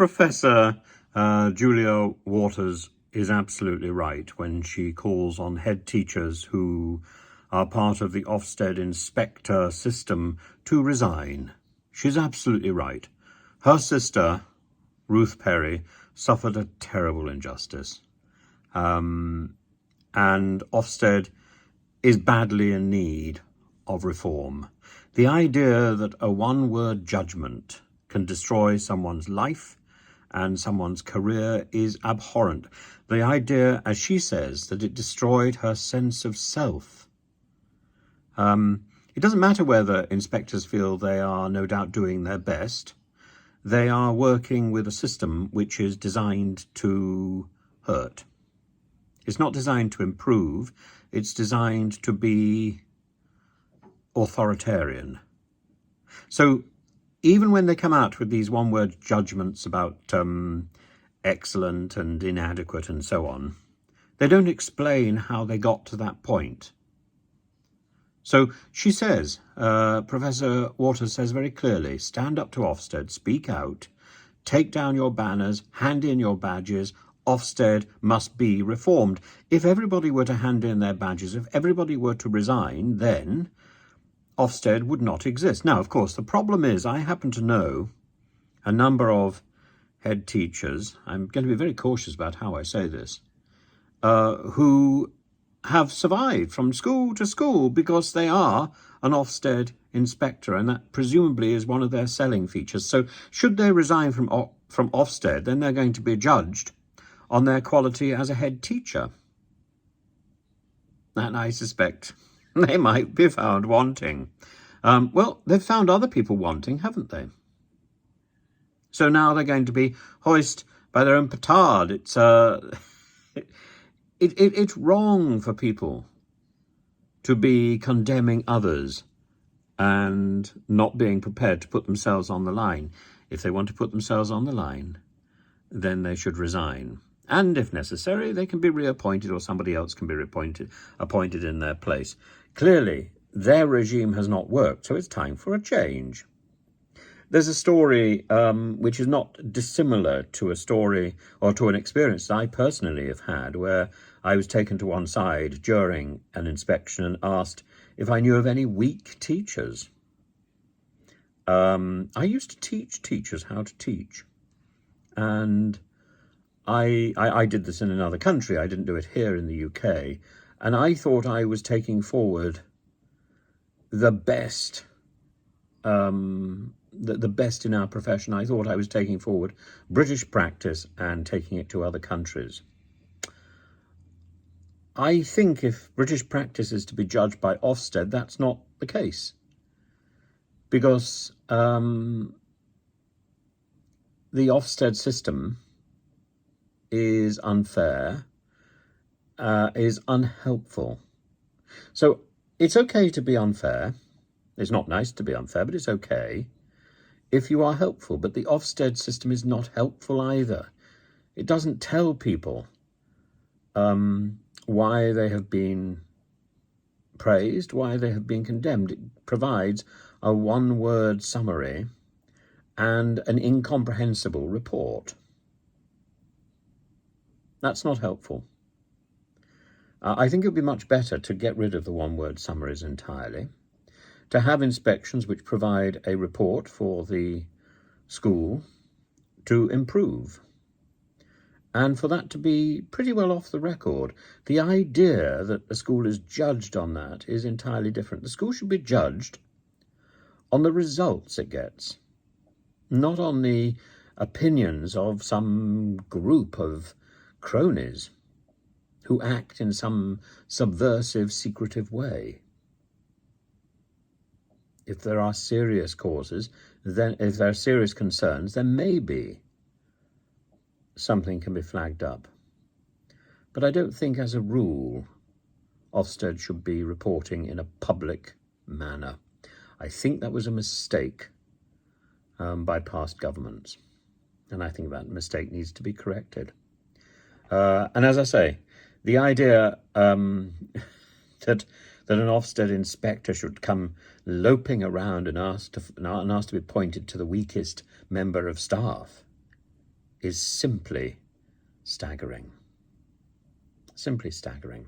Professor Julia Waters is absolutely right when she calls on head teachers who are part of the Ofsted inspector system to resign. She's absolutely right. Her sister, Ruth Perry, suffered a terrible injustice. And Ofsted is badly in need of reform. The idea that a one-word judgment can destroy someone's life and someone's career is abhorrent. The idea, as she says, that it destroyed her sense of self. It doesn't matter whether inspectors feel they are no doubt doing their best. They are working with a system which is designed to hurt. It's not designed to improve. It's designed to be authoritarian. So even when they come out with these one-word judgments about excellent and inadequate and so on, they don't explain how they got to that point. So she says, Professor Waters says very clearly, stand up to Ofsted, speak out, take down your banners, hand in your badges. Ofsted must be reformed. If everybody were to hand in their badges, if everybody were to resign, then Ofsted would not exist. Now, of course, the problem is I happen to know a number of head teachers, I'm going to be very cautious about how I say this, who have survived from school to school because they are an Ofsted inspector, and that presumably is one of their selling features. So should they resign from Ofsted, then they're going to be judged on their quality as a head teacher. And I suspect they might be found wanting. Well, they've found other people wanting, haven't they? So now they're going to be hoisted by their own petard. It's wrong for people to be condemning others and not being prepared to put themselves on the line. If they want to put themselves on the line, then they should resign. And if necessary, they can be reappointed or somebody else can be appointed in their place. Clearly, their regime has not worked, so it's time for a change. There's a story which is not dissimilar to a story or to an experience that I personally have had, where I was taken to one side during an inspection and asked if I knew of any weak teachers. I used to teach teachers how to teach, and I did this in another country. I didn't do it here in the UK, and I thought I was taking forward the best, the best in our profession. I thought I was taking forward British practice and taking it to other countries. I think if British practice is to be judged by Ofsted, that's not the case, because the Ofsted system is unfair, is unhelpful. So it's okay to be unfair. It's not nice to be unfair, but it's okay if you are helpful. But the Ofsted system is not helpful either. It doesn't tell people why they have been praised, why they have been condemned. It provides a one-word summary and an incomprehensible report. That's not helpful. I think it would be much better to get rid of the one-word summaries entirely, to have inspections which provide a report for the school to improve, and for that to be pretty well off the record. The idea that the school is judged on that is entirely different. The school should be judged on the results it gets, not on the opinions of some group of cronies who act in some subversive, secretive way. If there are serious causes, then if there are serious concerns, then maybe something can be flagged up. But I don't think, as a rule, Ofsted should be reporting in a public manner. I think that was a mistake by past governments, and I think that mistake needs to be corrected. And as I say, the idea that an Ofsted inspector should come loping around and ask to be pointed to the weakest member of staff is simply staggering. Simply staggering.